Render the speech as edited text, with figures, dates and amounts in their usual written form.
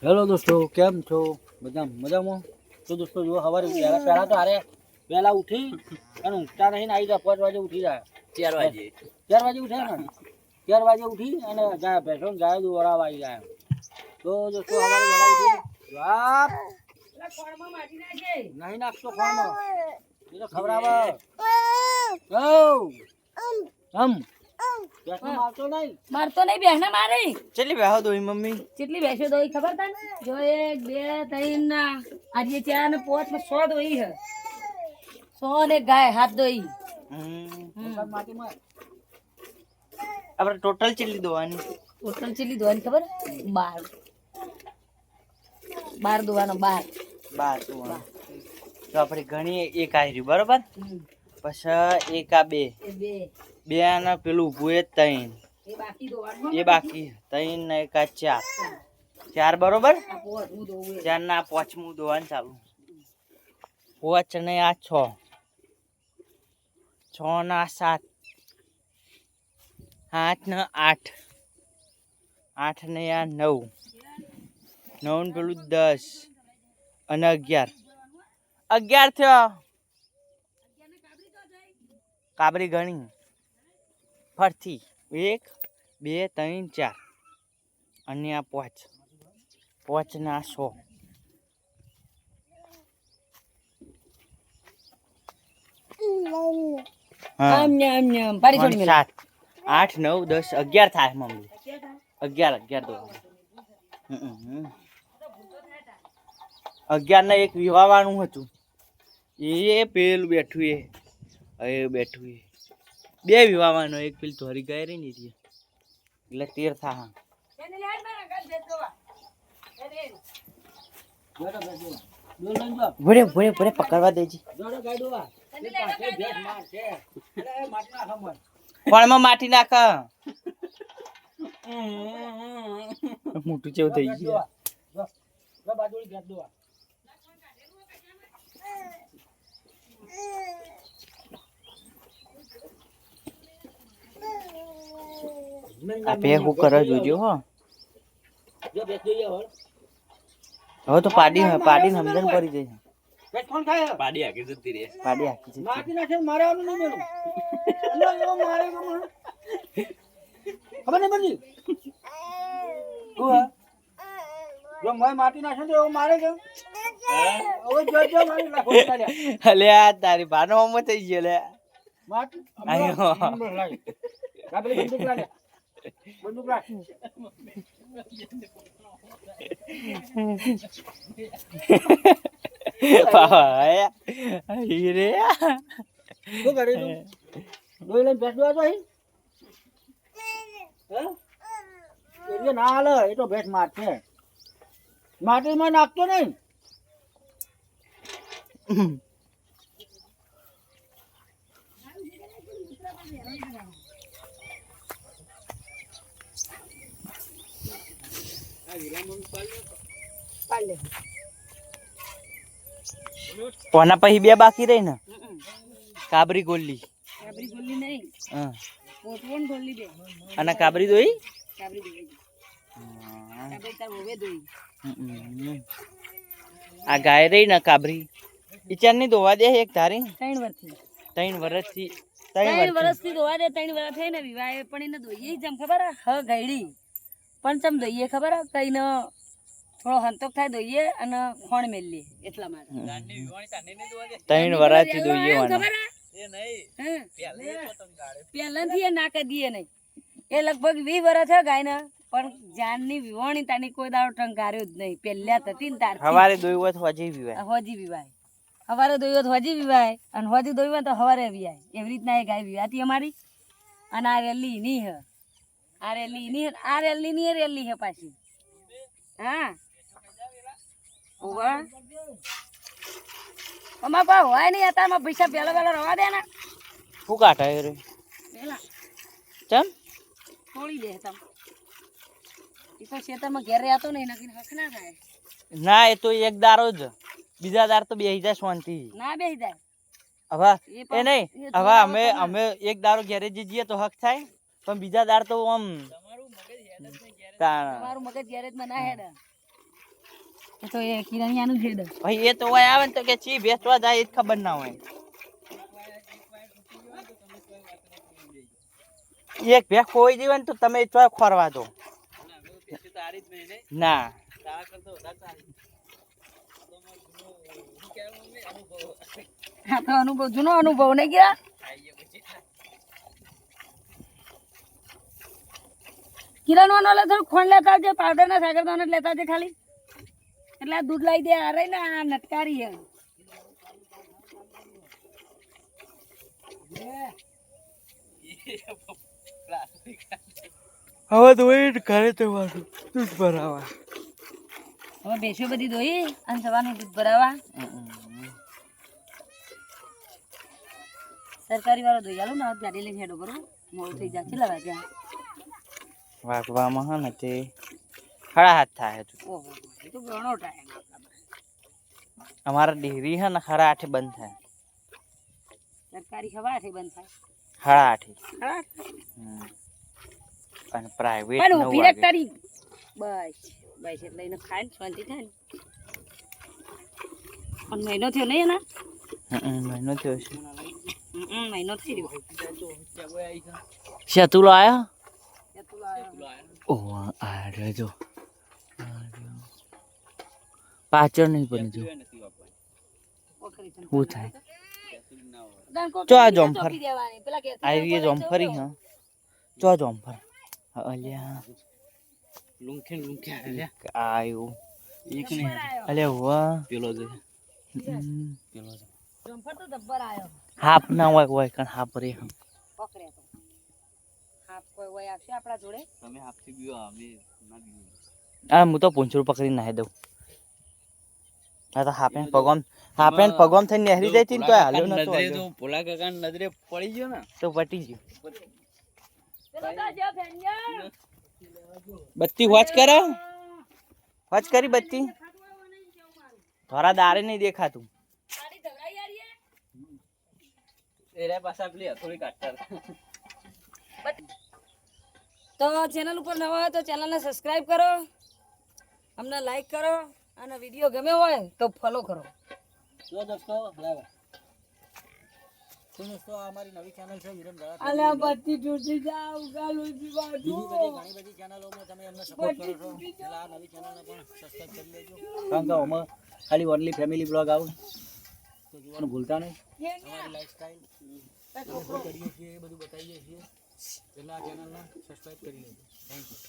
Hello દોસ્તો, કેમ છો? બધા મજામાં? તો દોસ્તો જો સવારે પહેલા તો હારે પહેલા ઉઠી અને ઊંઘતા નહીં ને આવી જાય 5 વાગે ઉઠી જાય. 4 વાગે ઉઠે ને 4 વાગે ઉઠી અને ગાય ભેંસો ગાય દોરાવા આવી જાય. તો દોસ્તો સવારે પહેલા ઉઠી વાપ નહીં નાખતો ખાવાનો એ તો ખવડાવે મારતો નહીં બેહના મારી ચલી બેહો દોઈ મમ્મી કેટલી બેસો દોઈ ખબર તને જો 1 2 3 આજે 4 ને 5 ને 100 દોઈ હે 100 ને ગાય હાથ દોઈ આપણે ટોટલ ચલી દોવાની ખબર 12 દોવાનો 12 દોવાનું તો આપણે ઘણી એક આવી રહ્યું બરોબર પછી એક આ બે બે ના પેલું ઊભું એ 3 એ બાકી 3 ને એક આ 4 બરોબર 4 ના 5મું દોવાનું ચાલુ 5 ને આ 6 6 ના 7 8 ને 8 8 ને આ 9 9 ને પેલું 10 અને 11 થયો કાબરી ગણી ફરથી 1 2 3 4 અને આ 5 ના 100 પાડી છોડી 7 8 9 10 11 થાય મમ્મી 11 દો 11 ને એક વિવાવાનું હતું એ પેલું બેઠું એ બેઠું બે વિવાવાનો એક પેલી ધોરી ગઈ રહી ને એટલે 13 થા ભરે પકડવા દેજી ફળમાં માટી નાખ મોટું જેવું થઈ ગયું આ પે હું કરે જોજો હો હવે તો પાડી સમજણ પડી જઈ પાડી હાકી જતી રે પાડી હાકી માટી નાખે મારવાનું નહીં મેલું મારે ખબર નહીં પડતી જો મેં માટી નાખે તો એવું મારે કે જો મારી લાખો અલે આ તારી ભાનો હમ થઈ ગયો લે માટી આયો કાબલે બંદૂક લાગે બંદૂક લાગ પાયા હીરે શું કરે તું દોઈ લઈને ભેંસ દોવા જાય હે ના હાલે એ તો ભેંસ મારશે માટીમાં નાખતો નહીં કોના પછી બે બાકી રહી ને કાબરી ગોલ્લી નહીં હા પોટવણ ઢોલી દે અને કાબરી દોઈ આ ગાય રહી ને કાબરી ઈચાર ની દોવા દે એક ધારી 3 વર્ષથી દોવા દે 3 વર્ષ થઈ ને વિવાહ પણ એને દોઈએ જેમ ખબર હ ગઈડી પણ ચમ દોઈએ ખબર કઈ ન થોડો હંતોક થાય દોઈએ અને ખોણ મેલીએ એટલા માટે 3 વર્ષથી દોઈએ પહેલાથી ના કરી દઈએ નહીં એ લગભગ 20 વર્ષ છે ગાય ને પણ જાનની વિવાણી તાની કોઈ દાડો ટંકાર્યો જ નહીં પહેલા હતી ને તાર હવારે દોયો તો હોજી વિવાય હવારે દોયો તો હોજી વિવાય અને હોજી દોયો તો હવારે વિવાય એવી રીતના એ ગાય વિવાતી અમારી અને આ રેલી ની હે આ રેલી હે પાછી હા ઓવા અમાર પા હોય નહીં અત્યારમાં પૈસા પેલા રવા દે ને શું કાઢા રે પેલા ચમ થોડી દે તમ ઈ તો ખેતરમાં ઘેર રહેતો નહીં નકીન હક ના થાય ના એ તો એક દારો જ બીજા દાર તો બેહી જાય શાંતિ ના બેહી જાય હવે એ નહીં હવે અમે એક દારો ઘેરે જઈએ તો હક થાય પણ બીજા દાર તો આમ તમારું મગજ ગેરેજ માં ના હેડે એ તો એ કિરાણિયાનું છે દસ. ભાઈ એ તો હોય આવે ને તો કે ચી વેચવા જાય એ જ ખબર ના હોય. એક ભેંસ ખોઈ દીવે ને તો તમે ચોય ખોરવા દો ના. હા તો અનુભવ જૂનો અનુભવ નહીં ગયા. કિરણ વાળો થોડું ખોંડ લેતા આવજે, પાવડર ના સાગર દાણા લેતા આવજે ખાલી, એટલે આ દૂધ લાવી દે. અરે ને આ નટકારી હે. હવે તો ઘરે તો દૂધ ભરાવા હવે બેસો બધી ધોઈ અને સવારનું દૂધ ભરાવા. સરકારી વાળો ધોઈ આલું ને ગાડી લઈને હેડો બરોબર, મોડું થઈ જાય. કેટલા વાગ્યા વાગવામાં હે ને તે 7:30 થાય. ઓહો, એ તો ઘણો ટાઈમ. અમારા ડેરી હે ને 8:30 બંધ થાય. સરકારી ખબર છે બંધ થાય 8:30. અને પ્રાઇવેટ પણ 9 ઊભી રાખ તારી. બસ બસ એટલે એને ખાય ને શાંતિ થાય ને. પણ મહિનો થયો નહીં એના? મહિનો થયો છે. મહિનો થઈ રહ્યો. શેતુલો આયો? ઓહ આ રહ્યો જો. પાછળ નહીં પણ જો શું થાય. ચો આ જોમફર આવી જોમફરી હા. ચો જોમફર અલ્યા લુંખે આયો એક ને અલ્યા વાહ પેલો જો પેલો જો જંફર તો દબ્બર આયો. હાફ ના હોય કણ હાફ રે પકડે તો હાફ કોઈ હોય આવશે આપણા જોડે. તમે હાફ થી બીઓ અમે ના બીઓ. આ હું તો પૂંછડું પકડી નાહી દઉં. આ તો હાફેન પગમ થઈને નહેરી જાય તી ને તો હાલ્યો નતો. નજરે તો ભોલા કાકા નજરે પડી ગયો ને તો પટી ગયો. બત્તી વોચ કરો, વોચ કરી બત્તી. થોડા દારે નહીં દેખાતું. એરા પાછા પેલી થોડી કાટતા. તો ચેનલ ઉપર નવા હોય તો ચેનલને સબસ્ક્રાઇબ કરો, અમને લાઈક કરો અને વિડીયો ગમે હોય તો ફોલો કરો. તો દોસ્તો બરાબર તો દોસ્તો આ અમારી નવી ચેનલ છે વિરમ દળા. અલ્યા બત્તી તૂટી જાવ ગાલું જીવાડું. બીજી ઘણી બધી ચેનલોમાં તમે અમને સપોર્ટ કરો છો, એટલે આ નવી ચેનલને પણ સબસ્ક્રાઇબ કરી લેજો. કારણ કે અમે ખાલી ઓનલી ફેમિલી બ્લોગ આવું તો જોવાનું ભૂલતા નહીં. અમારી લાઈફસ્ટાઈલ કરીએ છીએ એ બધું બતાવીએ છીએ, એટલે આ ચેનલને સબસ્ક્રાઇબ કરી લેજો. Thank you.